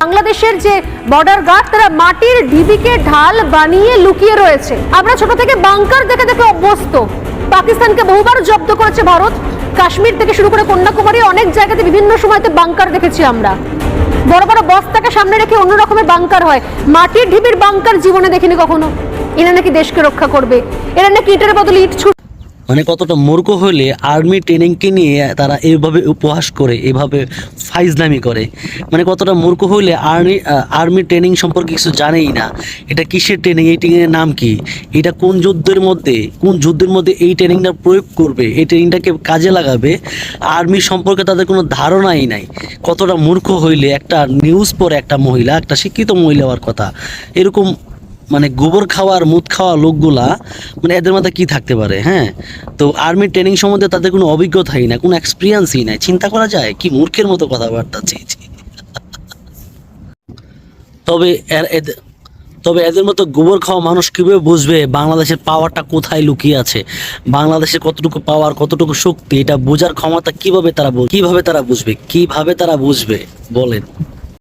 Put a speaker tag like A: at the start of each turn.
A: বাংলাদেশের যে border guard তারা মাটির ঢিবিকে ঢাল বানিয়ে লুকিয়ে রয়েছে। আমরা ছোট থেকে বাংকার দেখে দেখে অভ্যস্ত। পাকিস্তানকে বহুবার জব্দ করেছে ভারত, কাশ্মীর থেকে শুরু করে কন্যাকুমারী অনেক জায়গাতে বিভিন্ন সময়তে বাংকার দেখেছি আমরা। বড় বড় বস্তাকে সামনে রেখে অন্য রকমের বাংকার হয়, মাটির ঢিবির বাংকার জীবনে দেখিনি কখনো। এরা নাকি দেশকে রক্ষা করবে, এরা নাকি ইটের বদলে ইট ছুট।
B: মানে কতটা মূর্খ হলে আর্মি ট্রেনিংকে নিয়ে তারা এইভাবে উপহাস করে, এভাবে ফাইজলামি করে। মানে কতটা মূর্খ হইলে আর্মি ট্রেনিং সম্পর্কে কিছু জানেই না। এটা কিসের ট্রেনিং, এই ট্রেনিংয়ের নাম কি, এটা কোন যুদ্ধের মধ্যে এই ট্রেনিংটা প্রয়োগ করবে, এই ট্রেনিংটাকে কাজে লাগাবে, আর্মি সম্পর্কে তাদের কোনো ধারণাই নাই। কতটা মূর্খ হইলে একটা নিউজ পড়ে একটা মহিলা, একটা শিক্ষিত মহিলা হওয়ার কথা, এরকম মানে গোবর খাওয়ার মুদ খাওয়া লোকগুলা, মানে এদের মধ্যে কি থাকতে পারে? হ্যাঁ, তো আর্মি ট্রেনিং সম্বন্ধে তাদের কোনো অভিজ্ঞতাই নাই, কোনো এক্সপিরিয়েন্সই নাই। চিন্তা করা যায় কি মূর্খের মতো কথাবার্তা চেয়েছি। তবে তবে এদের মতো গোবর খাওয়া মানুষ কীভাবে বুঝবে বাংলাদেশের পাওয়ারটা কোথায় লুকিয়ে আছে, বাংলাদেশের কতটুকু পাওয়ার, কতটুকু শক্তি, এটা বোঝার ক্ষমতা কিভাবে তারা বুঝবে বলেন?